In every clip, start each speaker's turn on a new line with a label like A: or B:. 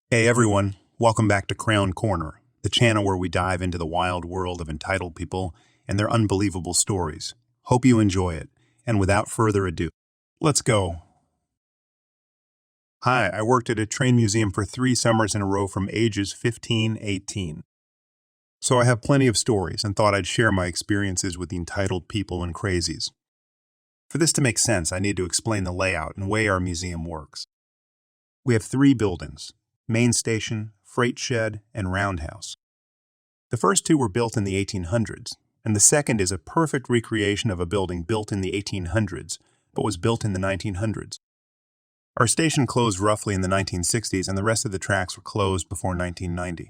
A: Hey everyone, welcome back to K-Korner, the channel where we dive into the wild world of entitled people and their unbelievable stories. Hope you enjoy it, and without further ado, let's go. Hi, I worked at a train museum for 3 summers in a row from ages 15-18. So I have plenty of stories and thought I'd share my experiences with the entitled people and crazies. For this to make sense, I need to explain the layout and way our museum works. We have 3 buildings: main station, freight shed, and roundhouse. The first 2 were built in the 1800s, and the second is a perfect recreation of a building built in the 1800s, but was built in the 1900s. Our station closed roughly in the 1960s, and the rest of the tracks were closed before 1990.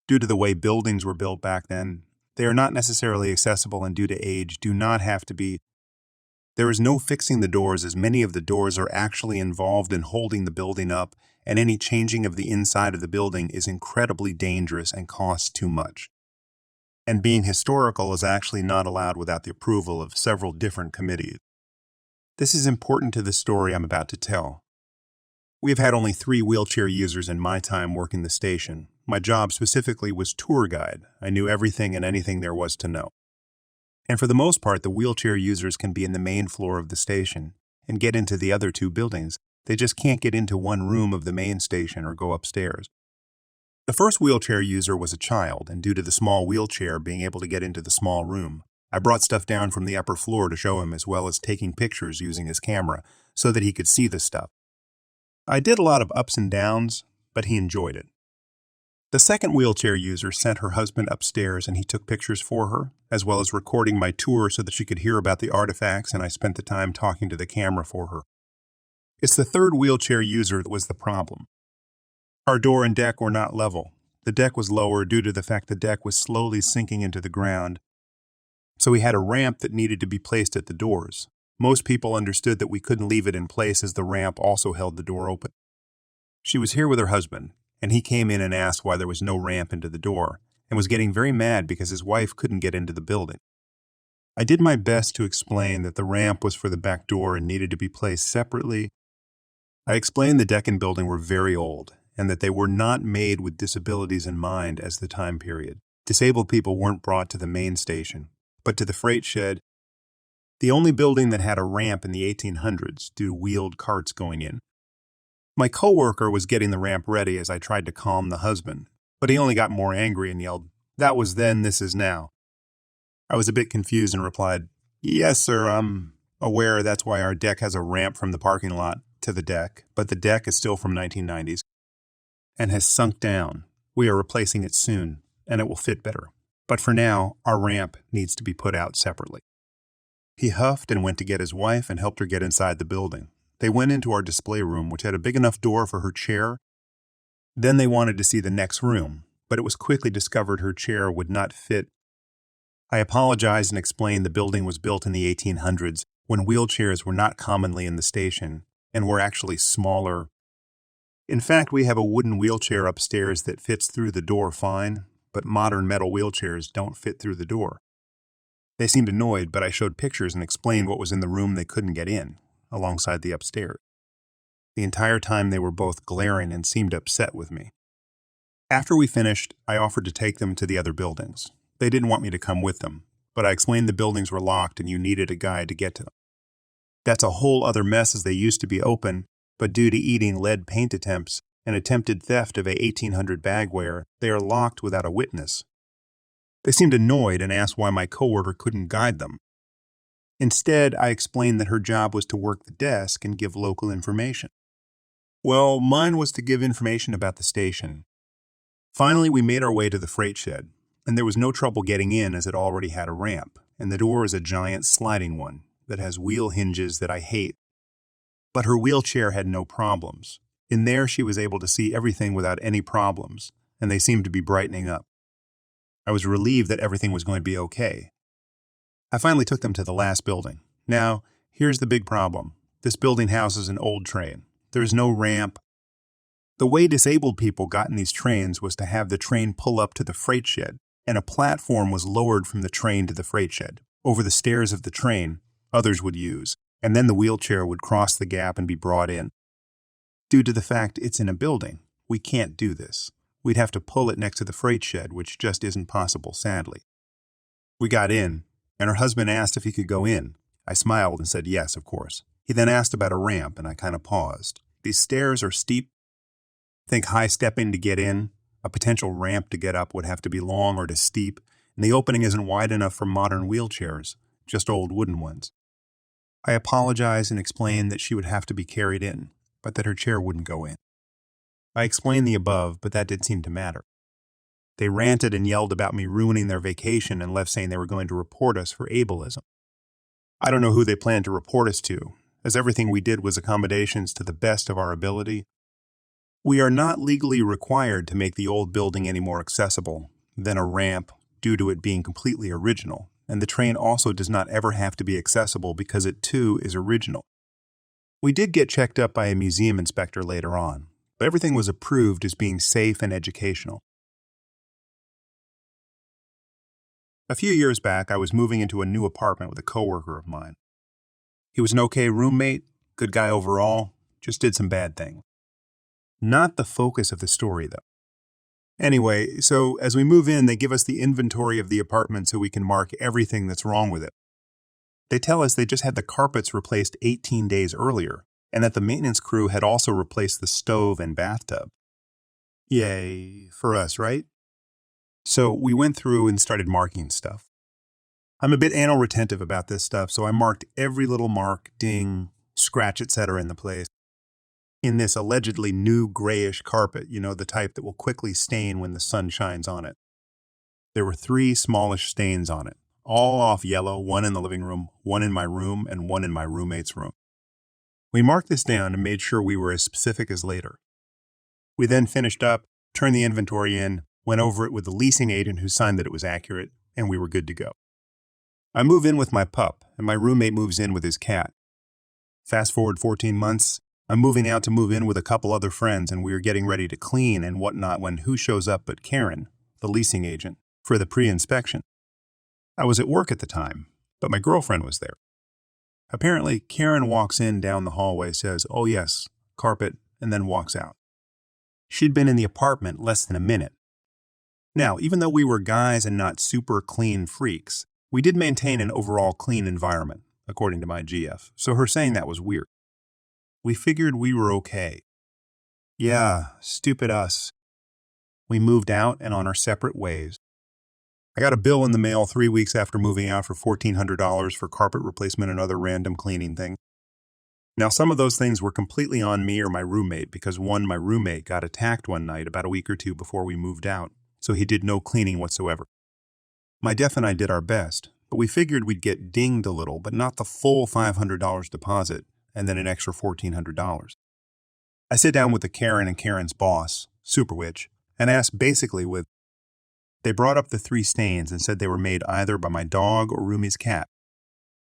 A: Due to the way buildings were built back then, they are not necessarily accessible and due to age do not have to be. There is no fixing the doors, as many of the doors are actually involved in holding the building up, and any changing of the inside of the building is incredibly dangerous and costs too much. And being historical is actually not allowed without the approval of several different committees. This is important to the story I'm about to tell. We have had only 3 wheelchair users in my time working the station. My job specifically was tour guide. I knew everything and anything there was to know. And for the most part, the wheelchair users can be in the main floor of the station and get into the other 2 buildings. They just can't get into one room of the main station or go upstairs. The first wheelchair user was a child, and due to the small wheelchair being able to get into the small room, I brought stuff down from the upper floor to show him, as well as taking pictures using his camera so that he could see the stuff. I did a lot of ups and downs, but he enjoyed it. The second wheelchair user sent her husband upstairs and he took pictures for her, as well as recording my tour so that she could hear about the artifacts, and I spent the time talking to the camera for her. It's the third wheelchair user that was the problem. Our door and deck were not level. The deck was lower due to the fact the deck was slowly sinking into the ground, so we had a ramp that needed to be placed at the doors. Most people understood that we couldn't leave it in place as the ramp also held the door open. She was here with her husband, and he came in and asked why there was no ramp into the door, and was getting very mad because his wife couldn't get into the building. I did my best to explain that the ramp was for the back door and needed to be placed separately. I explained the deck and building were very old, and that they were not made with disabilities in mind as the time period. Disabled people weren't brought to the main station, but to the freight shed, the only building that had a ramp in the 1800s due to wheeled carts going in. My coworker was getting the ramp ready as I tried to calm the husband, but he only got more angry and yelled, "That was then, this is now." I was a bit confused and replied, "Yes, sir, I'm aware that's why our deck has a ramp from the parking lot to the deck, but the deck is still from 1990s and has sunk down. We are replacing it soon, and it will fit better. But for now, our ramp needs to be put out separately." He huffed and went to get his wife and helped her get inside the building. They went into our display room, which had a big enough door for her chair. Then they wanted to see the next room, but it was quickly discovered her chair would not fit. I apologized and explained the building was built in the 1800s when wheelchairs were not commonly in the station and were actually smaller. In fact, we have a wooden wheelchair upstairs that fits through the door fine, but modern metal wheelchairs don't fit through the door. They seemed annoyed, but I showed pictures and explained what was in the room they couldn't get in, alongside the upstairs. The entire time they were both glaring and seemed upset with me. After we finished, I offered to take them to the other buildings. They didn't want me to come with them, but I explained the buildings were locked and you needed a guide to get to them. That's a whole other mess, as they used to be open, but due to eating lead paint attempts and attempted theft of a 1800 bagware, they are locked without a witness. They seemed annoyed and asked why my coworker couldn't guide them. Instead, I explained that her job was to work the desk and give local information. Well, mine was to give information about the station. Finally, we made our way to the freight shed, and there was no trouble getting in as it already had a ramp, and the door is a giant sliding one that has wheel hinges that I hate. But her wheelchair had no problems. In there, she was able to see everything without any problems, and they seemed to be brightening up. I was relieved that everything was going to be okay. I finally took them to the last building. Now, here's the big problem. This building houses an old train. There's no ramp. The way disabled people got in these trains was to have the train pull up to the freight shed, and a platform was lowered from the train to the freight shed. Over the stairs of the train, others would use, and then the wheelchair would cross the gap and be brought in. Due to the fact it's in a building, We can't do this. We'd have to pull it next to the freight shed, which just isn't possible, sadly. We got in, and her husband asked if he could go in. I smiled and said yes, of course. He then asked about a ramp, and I kind of paused. These stairs are steep. Think high stepping to get in. A potential ramp to get up would have to be long or too steep, and the opening isn't wide enough for modern wheelchairs, just old wooden ones. I apologized and explained that she would have to be carried in, but that her chair wouldn't go in. I explained the above, but that didn't seem to matter. They ranted and yelled about me ruining their vacation and left saying they were going to report us for ableism. I don't know who they planned to report us to, as everything we did was accommodations to the best of our ability. We are not legally required to make the old building any more accessible than a ramp due to it being completely original, and the train also does not ever have to be accessible because it too is original. We did get checked up by a museum inspector later on, but everything was approved as being safe and educational. A few years back, I was moving into a new apartment with a coworker of mine. He was an okay roommate, good guy overall, just did some bad things. Not the focus of the story, though. Anyway, so as we move in, they give us the inventory of the apartment so we can mark everything that's wrong with it. They tell us they just had the carpets replaced 18 days earlier, and that the maintenance crew had also replaced the stove and bathtub. Yay, for us, right? So we went through and started marking stuff. I'm a bit anal retentive about this stuff, so I marked every little mark, ding, scratch, etc. in the place. In this allegedly new grayish carpet, the type that will quickly stain when the sun shines on it. There were 3 smallish stains on it, all off yellow, one in the living room, one in my room, and one in my roommate's room. We marked this down and made sure we were as specific as later. We then finished up, turned the inventory in, went over it with the leasing agent who signed that it was accurate, and we were good to go. I move in with my pup, and my roommate moves in with his cat. Fast forward 14 months, I'm moving out to move in with a couple other friends, and we are getting ready to clean and whatnot when who shows up but Karen, the leasing agent, for the pre-inspection. I was at work at the time, but my girlfriend was there. Apparently, Karen walks in down the hallway, says, "Oh yes, carpet," and then walks out. She'd been in the apartment less than a minute. Now, even though we were guys and not super clean freaks, we did maintain an overall clean environment, according to my GF, so her saying that was weird. We figured we were okay. Yeah, stupid us. We moved out and on our separate ways. I got a bill in the mail 3 weeks after moving out for $1,400 for carpet replacement and other random cleaning things. Now, some of those things were completely on me or my roommate because my roommate got attacked one night about a week or two before we moved out, so he did no cleaning whatsoever. My def and I did our best, but we figured we'd get dinged a little, but not the full $500 deposit, and then an extra $1,400. I sit down with the Karen and Karen's boss, Superwitch, and asked basically they brought up the 3 stains and said they were made either by my dog or Rumi's cat.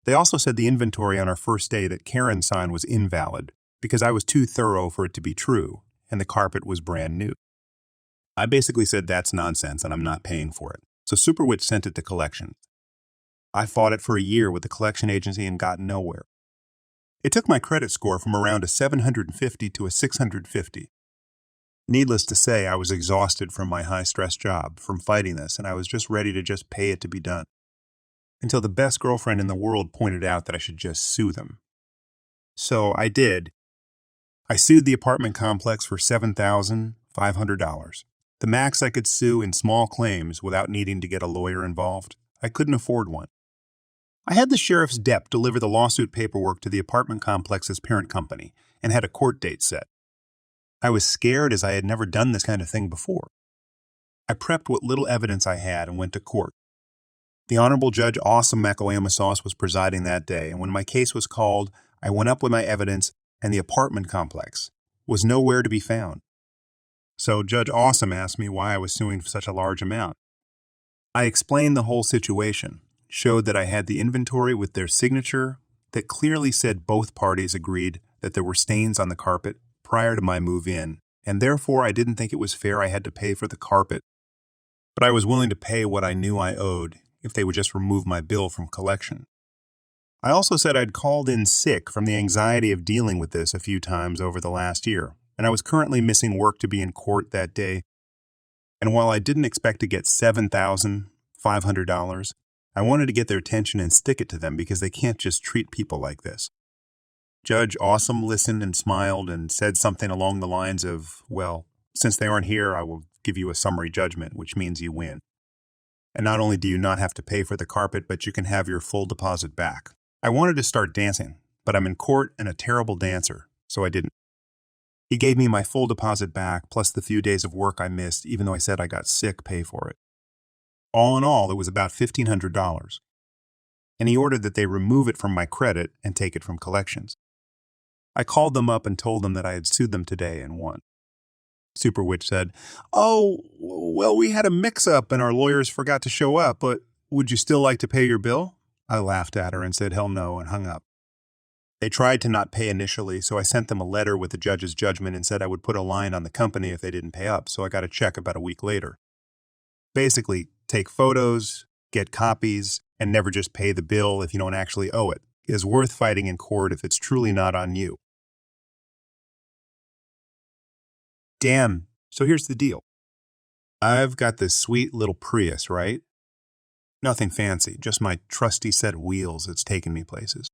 A: They also said the inventory on our first day that Karen signed was invalid because I was too thorough for it to be true, and the carpet was brand new. I basically said that's nonsense and I'm not paying for it, so Superwitch sent it to collections. I fought it for a year with the collection agency and got nowhere. It took my credit score from around a 750 to a 650. Needless to say, I was exhausted from my high-stress job, from fighting this, and I was just ready to just pay it to be done. Until the best girlfriend in the world pointed out that I should just sue them. So I did. I sued the apartment complex for $7,500. The max I could sue in small claims without needing to get a lawyer involved. I couldn't afford one. I had the sheriff's dep deliver the lawsuit paperwork to the apartment complex's parent company and had a court date set. I was scared as I had never done this kind of thing before. I prepped what little evidence I had and went to court. The Honorable Judge Awesome Macoyama Sauce was presiding that day, and when my case was called, I went up with my evidence, and the apartment complex was nowhere to be found. So Judge Awesome asked me why I was suing for such a large amount. I explained the whole situation, showed that I had the inventory with their signature that clearly said both parties agreed that there were stains on the carpet prior to my move-in, and therefore I didn't think it was fair I had to pay for the carpet. But I was willing to pay what I knew I owed if they would just remove my bill from collection. I also said I'd called in sick from the anxiety of dealing with this a few times over the last year, and I was currently missing work to be in court that day. And while I didn't expect to get $7,500, I wanted to get their attention and stick it to them because they can't just treat people like this. Judge Awesome listened and smiled and said something along the lines of, well, since they aren't here, I will give you a summary judgment, which means you win. And not only do you not have to pay for the carpet, but you can have your full deposit back. I wanted to start dancing, but I'm in court and a terrible dancer, so I didn't. He gave me my full deposit back, plus the few days of work I missed, even though I said I got sick pay for it. All in all, it was about $1,500. And he ordered that they remove it from my credit and take it from collections. I called them up and told them that I had sued them today and won. Super Witch said, "Oh, well, we had a mix-up and our lawyers forgot to show up, but would you still like to pay your bill?" I laughed at her and said, "Hell no," and hung up. They tried to not pay initially, so I sent them a letter with the judge's judgment and said I would put a line on the company if they didn't pay up, so I got a check about a week later. Basically, take photos, get copies, and never just pay the bill if you don't actually owe it. It is worth fighting in court if it's truly not on you. Damn, so here's the deal. I've got this sweet little Prius, right? Nothing fancy, just my trusty set of wheels that's taken me places.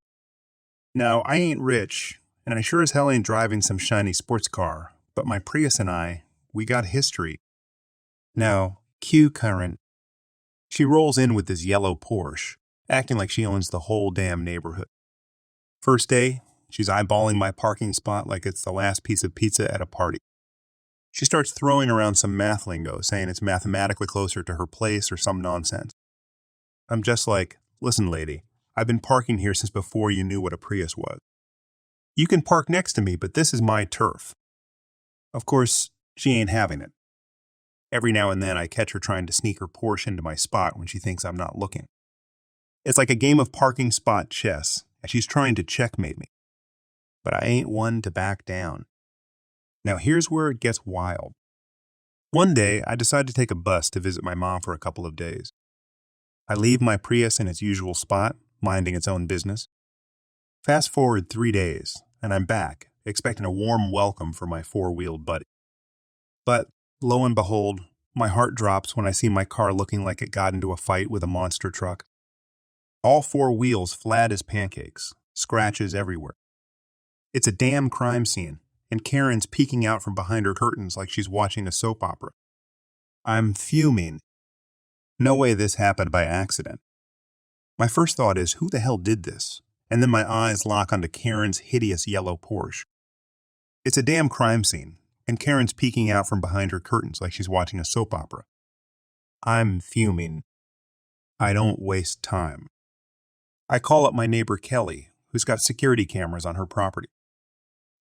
A: Now, I ain't rich, and I sure as hell ain't driving some shiny sports car, but my Prius and we got history. Now, K-Korner. She rolls in with this yellow Porsche, acting like she owns the whole damn neighborhood. First day, she's eyeballing my parking spot like it's the last piece of pizza at a party. She starts throwing around some math lingo, saying it's mathematically closer to her place or some nonsense. I'm just like, listen, lady, I've been parking here since before you knew what a Prius was. You can park next to me, but this is my turf. Of course, she ain't having it. Every now and then I catch her trying to sneak her Porsche into my spot when she thinks I'm not looking. It's like a game of parking spot chess, and she's trying to checkmate me. But I ain't one to back down. Now here's where it gets wild. One day, I decide to take a bus to visit my mom for a couple of days. I leave my Prius in its usual spot, minding its own business. Fast forward 3 days, and I'm back, expecting a warm welcome for my four-wheeled buddy. But, lo and behold, my heart drops when I see my car looking like it got into a fight with a monster truck. All four wheels flat as pancakes, scratches everywhere. It's a damn crime scene, and Karen's peeking out from behind her curtains like she's watching a soap opera. I'm fuming. No way this happened by accident. My first thought is, who the hell did this? And then my eyes lock onto Karen's hideous yellow Porsche. It's a damn crime scene, and Karen's peeking out from behind her curtains like she's watching a soap opera. I'm fuming. I don't waste time. I call up my neighbor Kelly, who's got security cameras on her property.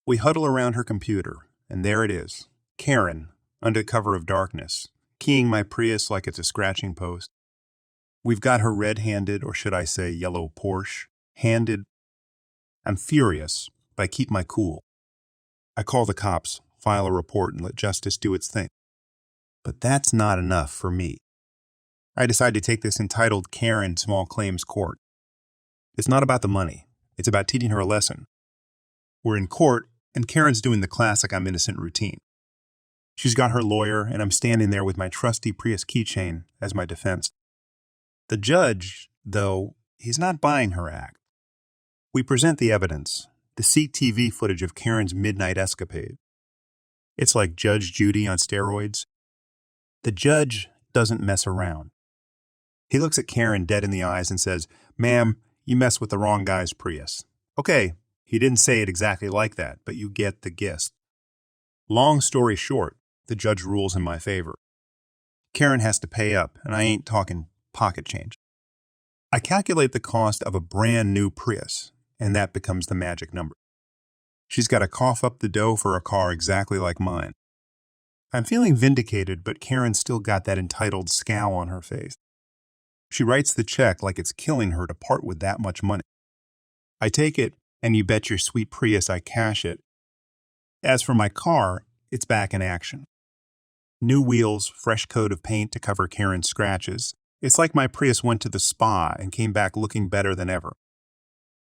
A: We huddle around her computer, and there it is, Karen, under cover of darkness, keying my Prius like it's a scratching post. We've got her red-handed, or should I say yellow Porsche, handed. I'm furious, but I keep my cool. I call the cops, file a report, and let justice do its thing. But that's not enough for me. I decide to take this entitled Karen small claims court. It's not about the money. It's about teaching her a lesson. We're in court, and Karen's doing the classic I'm innocent routine. She's got her lawyer, and I'm standing there with my trusty Prius keychain as my defense. The judge, though, he's not buying her act. We present the evidence, the CTV footage of Karen's midnight escapade. It's like Judge Judy on steroids. The judge doesn't mess around. He looks at Karen dead in the eyes and says, "Ma'am, you messed with the wrong guy's Prius." Okay, he didn't say it exactly like that, but you get the gist. Long story short, the judge rules in my favor. Karen has to pay up, and I ain't talking pocket change. I calculate the cost of a brand new Prius, and that becomes the magic number. She's got to cough up the dough for a car exactly like mine. I'm feeling vindicated, but Karen's still got that entitled scowl on her face. She writes the check like it's killing her to part with that much money. I take it, and you bet your sweet Prius I cash it. As for my car, it's back in action. New wheels, fresh coat of paint to cover Karen's scratches. It's like my Prius went to the spa and came back looking better than ever.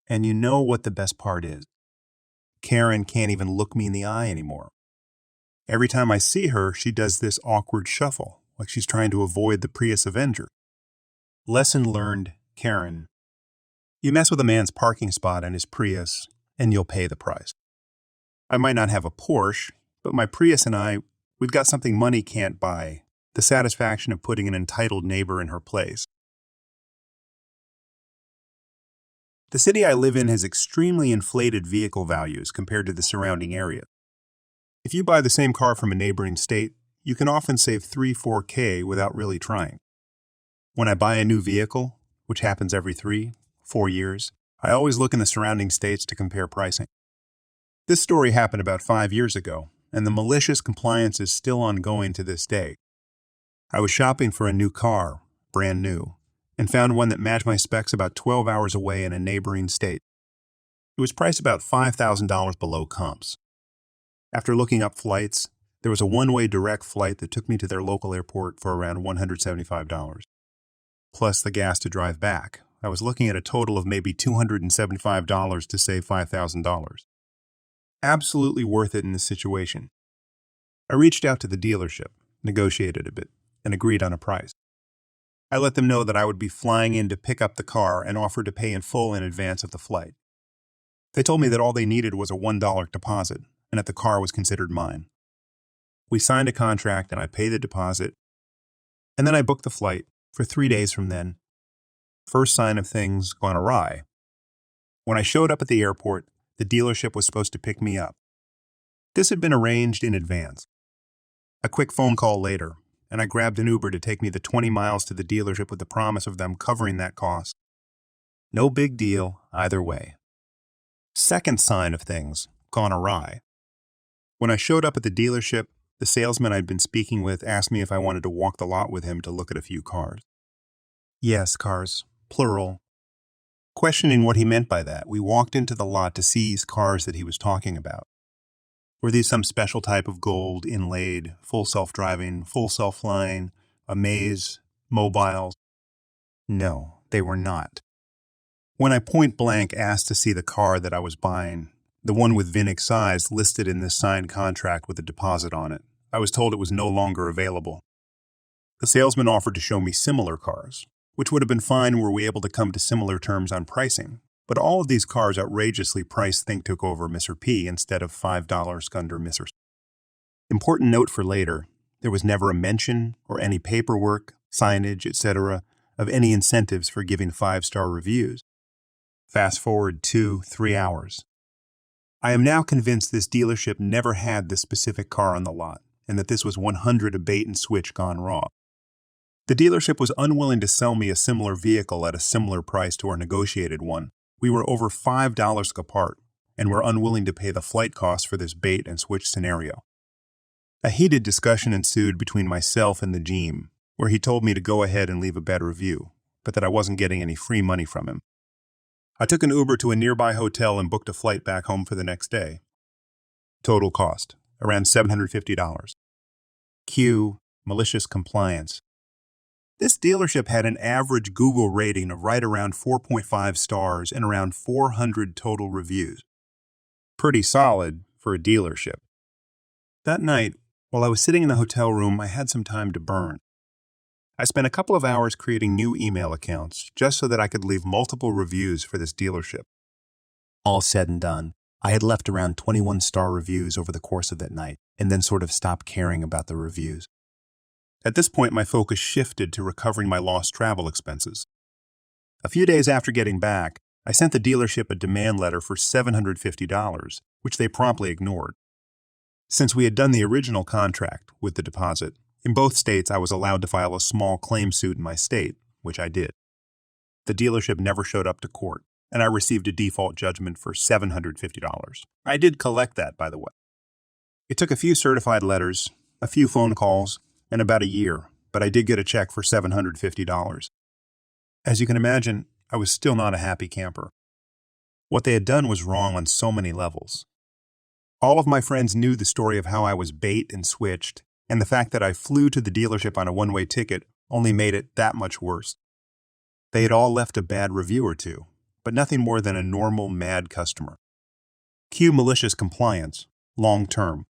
A: And you know what the best part is? Karen can't even look me in the eye anymore. Every time I see her, she does this awkward shuffle, like she's trying to avoid the Prius Avenger. Lesson learned, Karen. You mess with a man's parking spot in his Prius, and you'll pay the price. I might not have a Porsche, but my Prius and we've got something money can't buy, the satisfaction of putting an entitled neighbor in her place. The city I live in has extremely inflated vehicle values compared to the surrounding area. If you buy the same car from a neighboring state, you can often save 3-4K without really trying. When I buy a new vehicle, which happens every 3-4 years, I always look in the surrounding states to compare pricing. This story happened about 5 years ago, and the malicious compliance is still ongoing to this day. I was shopping for a new car, brand new, and found one that matched my specs about 12 hours away in a neighboring state. It was priced about $5,000 below comps. After looking up flights, there was a one-way direct flight that took me to their local airport for around $175. Plus the gas to drive back. I was looking at a total of maybe $275 to save $5,000. Absolutely worth it in this situation. I reached out to the dealership, negotiated a bit, and agreed on a price. I let them know that I would be flying in to pick up the car and offered to pay in full in advance of the flight. They told me that all they needed was a $1 deposit, and that the car was considered mine. We signed a contract and I paid the deposit, and then I booked the flight for 3 days from then. First sign of things gone awry. When I showed up at the airport, the dealership was supposed to pick me up. This had been arranged in advance. A quick phone call later, and I grabbed an Uber to take me the 20 miles to the dealership with the promise of them covering that cost. No big deal either way. Second sign of things gone awry. When I showed up at the dealership, the salesman I'd been speaking with asked me if I wanted to walk the lot with him to look at a few cars. Yes, cars, plural. Questioning what he meant by that, we walked into the lot to see these cars that he was talking about. Were these some special type of gold, inlaid, full self-driving, full self-flying, amaze, mobiles? No, they were not. When I point blank asked to see the car that I was buying, the one with VIN size listed in this signed contract with a deposit on it, I was told it was no longer available. The salesman offered to show me similar cars, which would have been fine were we able to come to similar terms on pricing. But all of these cars outrageously priced think took over Mr. P instead of $5 under Mr. C. Important note for later, there was never a mention or any paperwork, signage, etc. of any incentives for giving 5-star reviews. Fast forward 2-3 hours. I am now convinced this dealership never had this specific car on the lot, and that this was 100 a bait and switch gone raw. The dealership was unwilling to sell me a similar vehicle at a similar price to our negotiated one. We were over $5 apart, and were unwilling to pay the flight costs for this bait and switch scenario. A heated discussion ensued between myself and the Jeem, where he told me to go ahead and leave a bad review, but that I wasn't getting any free money from him. I took an Uber to a nearby hotel and booked a flight back home for the next day. Total cost, around $750. Q, malicious compliance. This dealership had an average Google rating of right around 4.5 stars and around 400 total reviews. Pretty solid for a dealership. That night, while I was sitting in the hotel room, I had some time to burn. I spent a couple of hours creating new email accounts just so that I could leave multiple reviews for this dealership. All said and done, I had left around 21-star reviews over the course of that night and then sort of stopped caring about the reviews. At this point, my focus shifted to recovering my lost travel expenses. A few days after getting back, I sent the dealership a demand letter for $750, which they promptly ignored. Since we had done the original contract with the deposit, in both states I was allowed to file a small claim suit in my state, which I did. The dealership never showed up to court, and I received a default judgment for $750. I did collect that, by the way. It took a few certified letters, a few phone calls, and about a year, but I did get a check for $750. As you can imagine, I was still not a happy camper. What they had done was wrong on so many levels. All of my friends knew the story of how I was bait and switched, and the fact that I flew to the dealership on a one-way ticket only made it that much worse. They had all left a bad review or two, but nothing more than a normal mad customer. Cue malicious compliance, long term.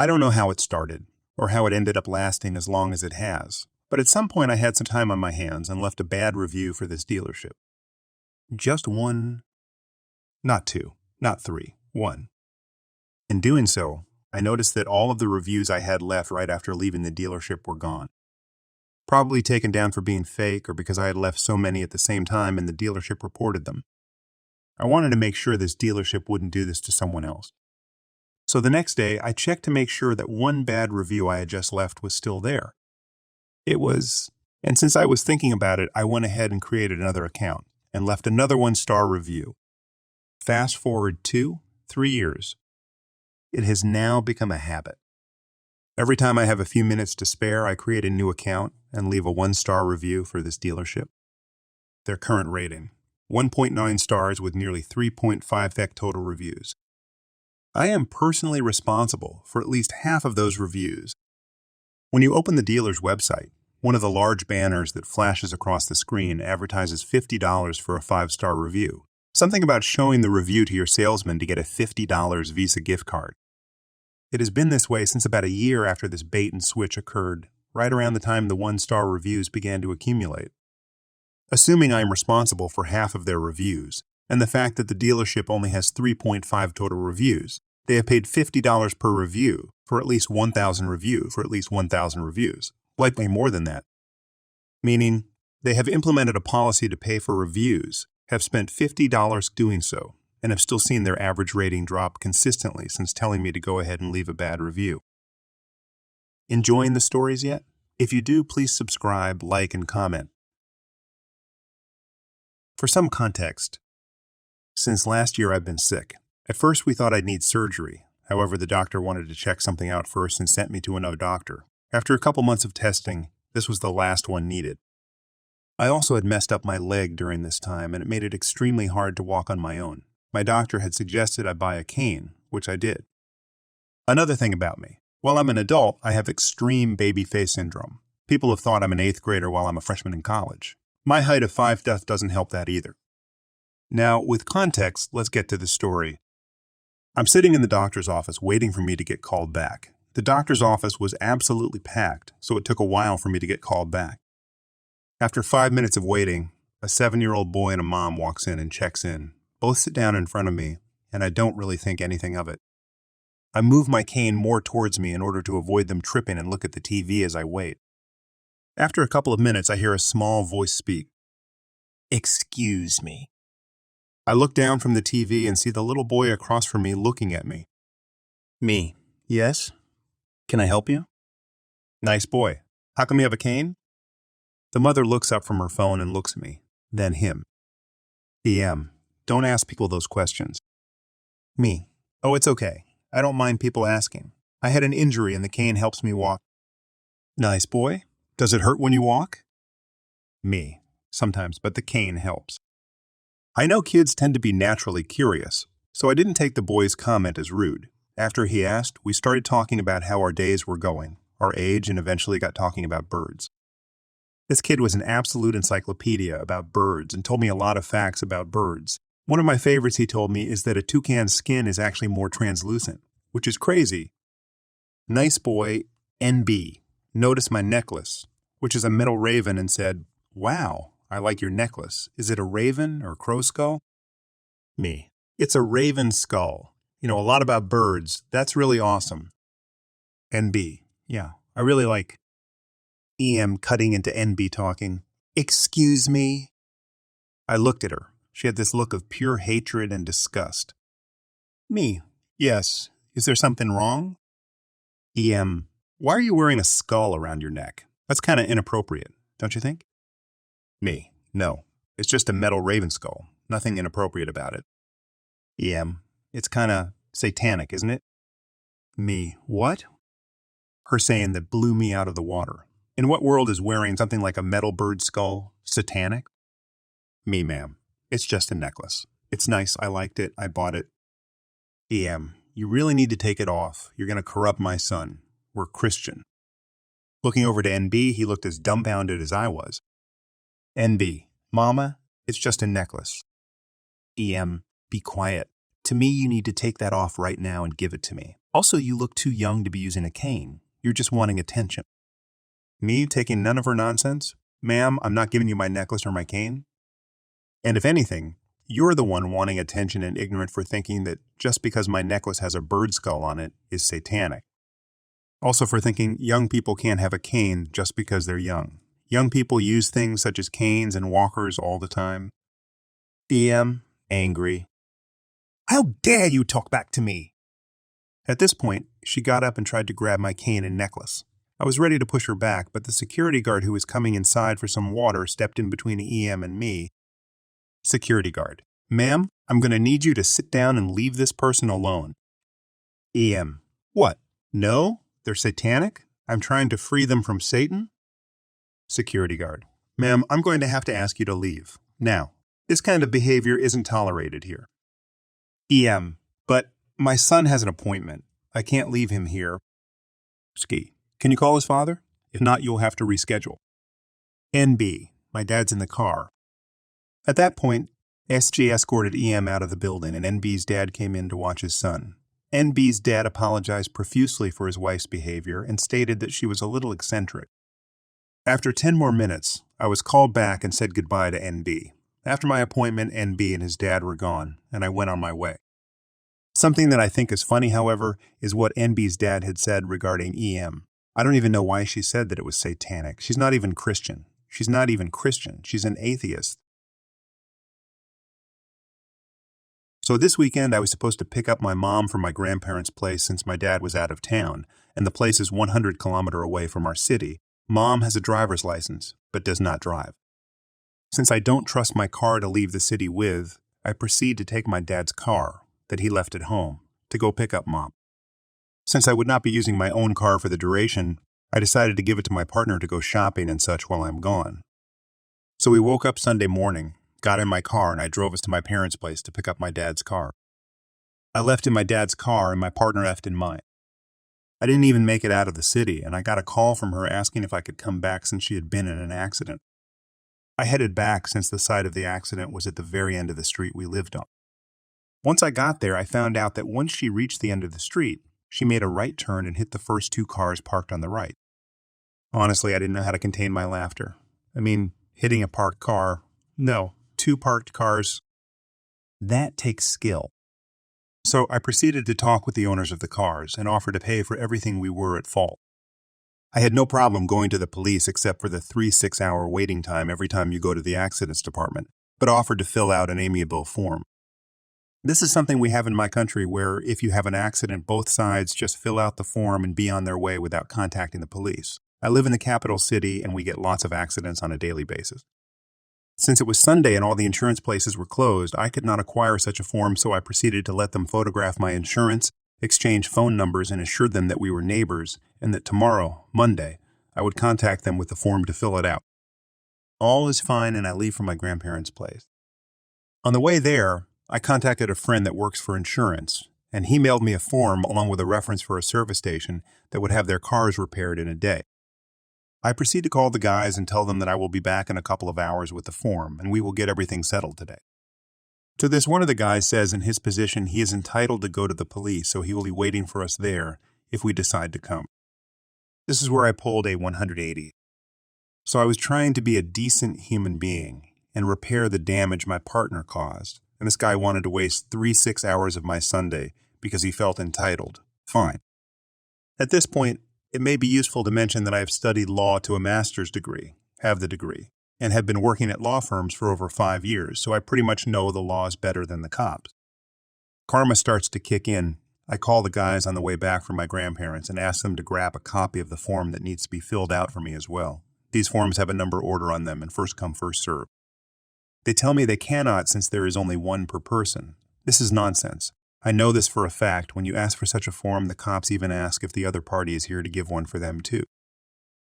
A: I don't know how it started, or how it ended up lasting as long as it has, but at some point I had some time on my hands and left a bad review for this dealership. Just one, not two, not three, one. In doing so, I noticed that all of the reviews I had left right after leaving the dealership were gone. Probably taken down for being fake or because I had left so many at the same time and the dealership reported them. I wanted to make sure this dealership wouldn't do this to someone else. So the next day, I checked to make sure that one bad review I had just left was still there. It was, and since I was thinking about it, I went ahead and created another account and left another 1-star review. Fast forward 3 years. It has now become a habit. Every time I have a few minutes to spare, I create a new account and leave a 1-star review for this dealership. Their current rating, 1.9 stars with nearly 3.5 total reviews. I am personally responsible for at least half of those reviews. When you open the dealer's website, one of the large banners that flashes across the screen advertises $50 for a 5-star review. Something about showing the review to your salesman to get a $50 Visa gift card. It has been this way since about a year after this bait and switch occurred, right around the time the 1-star reviews began to accumulate. Assuming I am responsible for half of their reviews, and the fact that the dealership only has 3.5 total reviews, they have paid $50 per review for at least 1,000 reviews, likely more than that. Meaning, they have implemented a policy to pay for reviews, have spent $50 doing so, and have still seen their average rating drop consistently since telling me to go ahead and leave a bad review. Enjoying the stories yet? If you do, please subscribe, like, and comment. For some context, since last year I've been sick. At first we thought I'd need surgery. However, the doctor wanted to check something out first and sent me to another doctor. After a couple months of testing, this was the last one needed. I also had messed up my leg during this time, and it made it extremely hard to walk on my own. My doctor had suggested I buy a cane, which I did. Another thing about me. While I'm an adult, I have extreme baby face syndrome. People have thought I'm an 8th grader while I'm a freshman in college. My height of 5' doesn't help that either. Now, with context, let's get to the story. I'm sitting in the doctor's office waiting for me to get called back. The doctor's office was absolutely packed, so it took a while for me to get called back. After 5 minutes of waiting, a 7-year-old boy and a mom walks in and checks in. Both sit down in front of me, and I don't really think anything of it. I move my cane more towards me in order to avoid them tripping and look at the TV as I wait. After a couple of minutes, I hear a small voice speak. "Excuse me." I look down from the TV and see the little boy across from me looking at me. Me. Yes? Can I help you? Nice boy. How come you have a cane? The mother looks up from her phone and looks at me, then him. EM. Don't ask people those questions. Me. Oh, it's okay. I don't mind people asking. I had an injury and the cane helps me walk. Nice boy. Does it hurt when you walk? Me. Sometimes, but the cane helps. I know kids tend to be naturally curious, so I didn't take the boy's comment as rude. After he asked, we started talking about how our days were going, our age, and eventually got talking about birds. This kid was an absolute encyclopedia about birds and told me a lot of facts about birds. One of my favorites he told me is that a toucan's skin is actually more translucent, which is crazy. Nice boy, NB, noticed my necklace, which is a metal raven, and said, "Wow, I like your necklace. Is it a raven or crow skull?" Me. It's a raven skull. You know a lot about birds. That's really awesome. NB. Yeah, I really like EM cutting into NB talking. Excuse me? I looked at her. She had this look of pure hatred and disgust. Me. Yes. Is there something wrong? EM. Why are you wearing a skull around your neck? That's kind of inappropriate, don't you think? Me. No. It's just a metal raven skull. Nothing inappropriate about it. EM. It's kind of satanic, isn't it? Me. What? Her saying that blew me out of the water. In what world is wearing something like a metal bird skull satanic? Me, ma'am. It's just a necklace. It's nice. I liked it. I bought it. EM. You really need to take it off. You're going to corrupt my son. We're Christian. Looking over to NB, he looked as dumbfounded as I was. NB. Mama, it's just a necklace. EM. Be quiet. To me, you need to take that off right now and give it to me. Also, you look too young to be using a cane. You're just wanting attention. Me taking none of her nonsense? Ma'am, I'm not giving you my necklace or my cane. And if anything, you're the one wanting attention and ignorant for thinking that just because my necklace has a bird skull on it is satanic. Also for thinking young people can't have a cane just because they're young. Young people use things such as canes and walkers all the time. EM, angry. How dare you talk back to me? At this point, she got up and tried to grab my cane and necklace. I was ready to push her back, but the security guard who was coming inside for some water stepped in between EM and me. Security guard. Ma'am, I'm going to need you to sit down and leave this person alone. EM. What? No? They're satanic? I'm trying to free them from Satan? Security guard. Ma'am, I'm going to have to ask you to leave. Now, this kind of behavior isn't tolerated here. EM. But my son has an appointment. I can't leave him here. Ski. Can you call his father? If not, you'll have to reschedule. NB. My dad's in the car. At that point, SG escorted EM out of the building, and NB's dad came in to watch his son. NB's dad apologized profusely for his wife's behavior and stated that she was a little eccentric. After 10 more minutes, I was called back and said goodbye to NB. After my appointment, NB and his dad were gone, and I went on my way. Something that I think is funny, however, is what NB's dad had said regarding EM. I don't even know why she said that it was satanic. She's not even Christian. She's an atheist. So this weekend, I was supposed to pick up my mom from my grandparents' place since my dad was out of town, and the place is 100 kilometers away from our city. Mom has a driver's license, but does not drive. Since I don't trust my car to leave the city with, I proceed to take my dad's car, that he left at home, to go pick up Mom. Since I would not be using my own car for the duration, I decided to give it to my partner to go shopping and such while I'm gone. So we woke up Sunday morning, got in my car, and I drove us to my parents' place to pick up my dad's car. I left in my dad's car and my partner left in mine. I didn't even make it out of the city, and I got a call from her asking if I could come back since she had been in an accident. I headed back since the site of the accident was at the very end of the street we lived on. Once I got there, I found out that once she reached the end of the street, she made a right turn and hit the first 2 cars parked on the right. Honestly, I didn't know how to contain my laughter. I mean, hitting a parked car, no, 2 parked cars, that takes skill. So I proceeded to talk with the owners of the cars and offered to pay for everything we were at fault. I had no problem going to the police except for the 3-6-hour waiting time every time you go to the accidents department, but offered to fill out an amiable form. This is something we have in my country where if you have an accident, both sides just fill out the form and be on their way without contacting the police. I live in the capital city and we get lots of accidents on a daily basis. Since it was Sunday and all the insurance places were closed, I could not acquire such a form, so I proceeded to let them photograph my insurance, exchange phone numbers, and assured them that we were neighbors and that tomorrow, Monday, I would contact them with the form to fill it out. All is fine and I leave for my grandparents' place. On the way there, I contacted a friend that works for insurance, and he mailed me a form along with a reference for a service station that would have their cars repaired in a day. I proceed to call the guys and tell them that I will be back in a couple of hours with the form, and we will get everything settled today. To this, one of the guys says in his position he is entitled to go to the police, so he will be waiting for us there if we decide to come. This is where I pulled a 180. So I was trying to be a decent human being and repair the damage my partner caused, and this guy wanted to waste 3 hours of my Sunday because he felt entitled. Fine. At this point, it may be useful to mention that I have studied law to a master's degree, have the degree, and have been working at law firms for over 5 years, so I pretty much know the laws better than the cops. Karma starts to kick in. I call the guys on the way back from my grandparents and ask them to grab a copy of the form that needs to be filled out for me as well. These forms have a number order on them and first come, first serve. They tell me they cannot since there is only one per person. This is nonsense. I know this for a fact. When you ask for such a form, the cops even ask if the other party is here to give one for them too.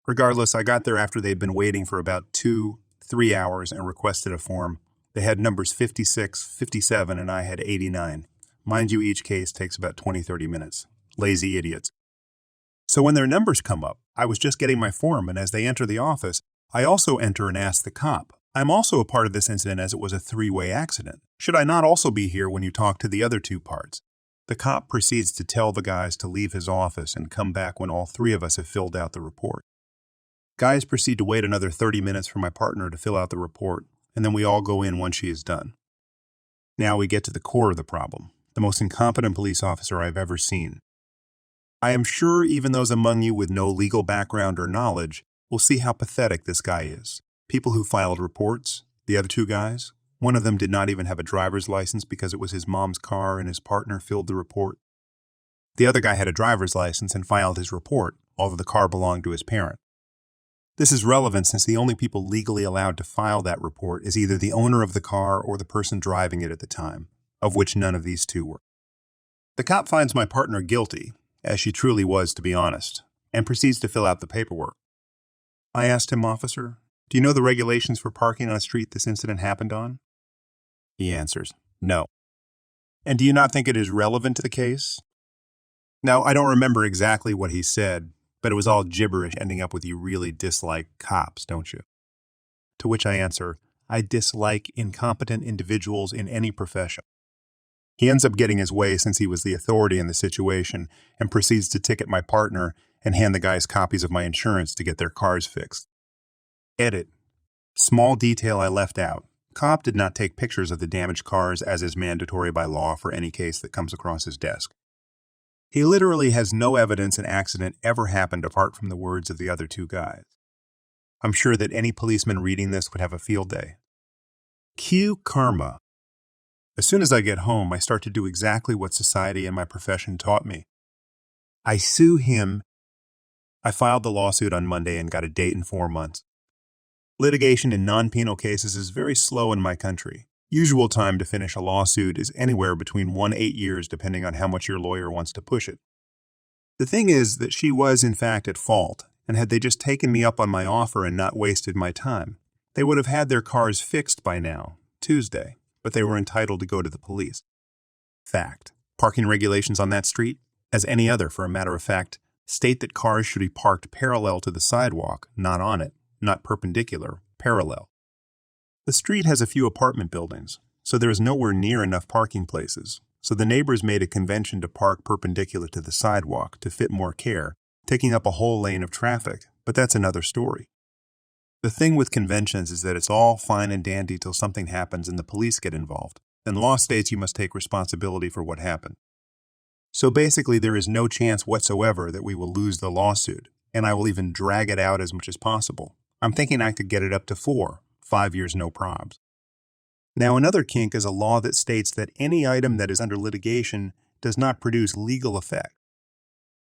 A: Regardless, I got there after they'd been waiting for about 2-3 hours and requested a form. They had numbers 56, 57, and I had 89. Mind you, each case takes about 20-30 minutes. Lazy idiots. So when their numbers come up, I was just getting my form, and as they enter the office, I also enter and ask the cop, I'm also a part of this incident as it was a three-way accident. Should I not also be here when you talk to the other two parts? The cop proceeds to tell the guys to leave his office and come back when all three of us have filled out the report. Guys proceed to wait another 30 minutes for my partner to fill out the report, and then we all go in once she is done. Now we get to the core of the problem, the most incompetent police officer I've ever seen. I am sure even those among you with no legal background or knowledge will see how pathetic this guy is. People who filed reports, the other two guys, one of them did not even have a driver's license because it was his mom's car and his partner filled the report. The other guy had a driver's license and filed his report, although the car belonged to his parent. This is relevant since the only people legally allowed to file that report is either the owner of the car or the person driving it at the time, of which none of these two were. The cop finds my partner guilty, as she truly was to be honest, and proceeds to fill out the paperwork. I asked him, "Officer, do you know the regulations for parking on a street this incident happened on?" He answers, "No." "And do you not think it is relevant to the case?" Now, I don't remember exactly what he said, but it was all gibberish ending up with "you really dislike cops, don't you?" To which I answer, "I dislike incompetent individuals in any profession." He ends up getting his way since he was the authority in the situation and proceeds to ticket my partner and hand the guys copies of my insurance to get their cars fixed. Edit. Small detail I left out. Cop did not take pictures of the damaged cars as is mandatory by law for any case that comes across his desk. He literally has no evidence an accident ever happened apart from the words of the other two guys. I'm sure that any policeman reading this would have a field day. Cue karma. As soon as I get home, I start to do exactly what society and my profession taught me. I sue him. I filed the lawsuit on Monday and got a date in 4 months. Litigation in non-penal cases is very slow in my country. Usual time to finish a lawsuit is anywhere between 1 to 8 years depending on how much your lawyer wants to push it. The thing is that she was in fact at fault, and had they just taken me up on my offer and not wasted my time, they would have had their cars fixed by now, Tuesday, but they were entitled to go to the police. Fact. Parking regulations on that street, as any other for a matter of fact, state that cars should be parked parallel to the sidewalk, not on it, not perpendicular, parallel. The street has a few apartment buildings, so there is nowhere near enough parking places, so the neighbors made a convention to park perpendicular to the sidewalk to fit more care, taking up a whole lane of traffic, but that's another story. The thing with conventions is that it's all fine and dandy till something happens and the police get involved, and law states you must take responsibility for what happened. So basically there is no chance whatsoever that we will lose the lawsuit, and I will even drag it out as much as possible. I'm thinking I could get it up to 5 years no probs. Now another kink is a law that states that any item that is under litigation does not produce legal effect.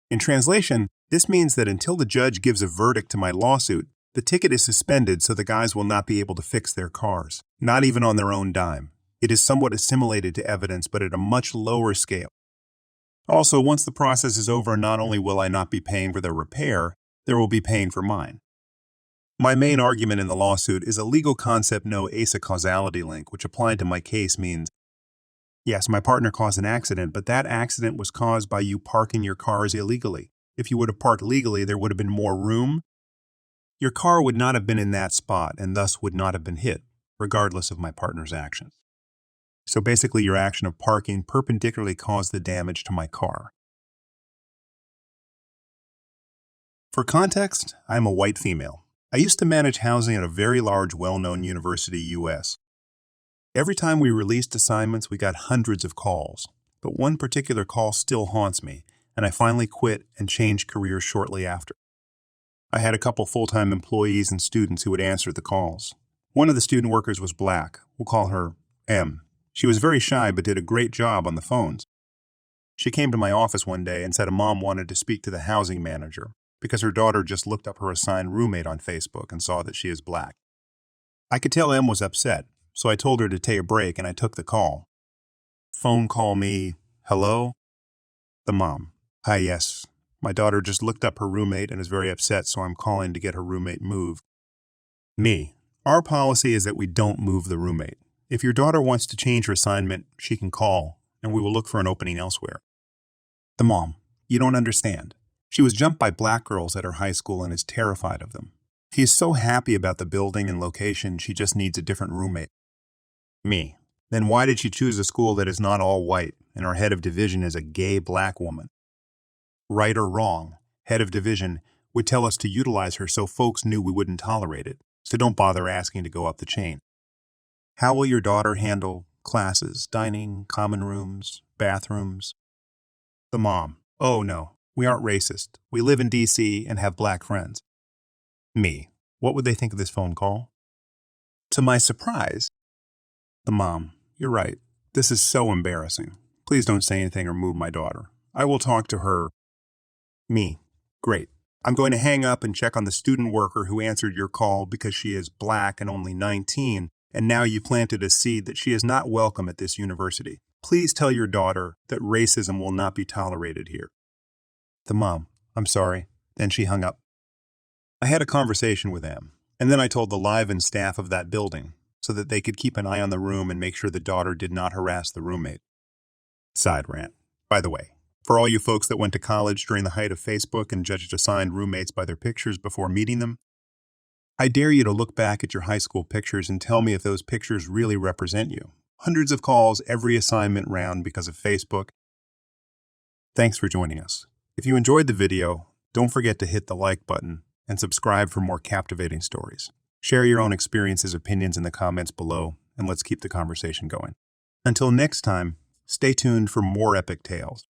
A: In translation, this means that until the judge gives a verdict to my lawsuit, the ticket is suspended so the guys will not be able to fix their cars, not even on their own dime. It is somewhat assimilated to evidence, but at a much lower scale. Also, once the process is over, not only will I not be paying for their repair, they will be paying for mine. My main argument in the lawsuit is a legal concept no ASA causality link, which applied to my case means, yes, my partner caused an accident, but that accident was caused by you parking your cars illegally. If you would have parked legally, there would have been more room. Your car would not have been in that spot and thus would not have been hit, regardless of my partner's actions. So basically, your action of parking perpendicularly caused the damage to my car. For context, I am a white female. I used to manage housing at a very large, well-known university U.S. Every time we released assignments, we got hundreds of calls, but one particular call still haunts me, and I finally quit and changed careers shortly after. I had a couple full-time employees and students who would answer the calls. One of the student workers was black. We'll call her M. She was very shy but did a great job on the phones. She came to my office one day and said a mom wanted to speak to the housing manager because her daughter just looked up her assigned roommate on Facebook and saw that she is black. I could tell M was upset, so I told her to take a break and I took the call. Phone call me, hello? The mom, hi, yes. My daughter just looked up her roommate and is very upset, so I'm calling to get her roommate moved. Me, our policy is that we don't move the roommate. If your daughter wants to change her assignment, she can call, and we will look for an opening elsewhere. The mom, you don't understand. She was jumped by black girls at her high school and is terrified of them. He's so happy about the building and location, she just needs a different roommate. Me. Then why did she choose a school that is not all white and our head of division is a gay black woman? Right or wrong, head of division would tell us to utilize her so folks knew we wouldn't tolerate it, so don't bother asking to go up the chain. How will your daughter handle classes, dining, common rooms, bathrooms? The mom. Oh no, we aren't racist. We live in D.C. and have black friends. Me. What would they think of this phone call? To my surprise, the mom. You're right. This is so embarrassing. Please don't say anything or move my daughter. I will talk to her. Me. Great. I'm going to hang up and check on the student worker who answered your call because she is black and only 19, and now you planted a seed that she is not welcome at this university. Please tell your daughter that racism will not be tolerated here. The mom. I'm sorry. Then she hung up. I had a conversation with Em, and then I told the live-in staff of that building so that they could keep an eye on the room and make sure the daughter did not harass the roommate. Side rant. By the way, for all you folks that went to college during the height of Facebook and judged assigned roommates by their pictures before meeting them, I dare you to look back at your high school pictures and tell me if those pictures really represent you. Hundreds of calls every assignment round because of Facebook. Thanks for joining us. If you enjoyed the video, don't forget to hit the like button and subscribe for more captivating stories. Share your own experiences, opinions in the comments below, and let's keep the conversation going. Until next time, stay tuned for more epic tales.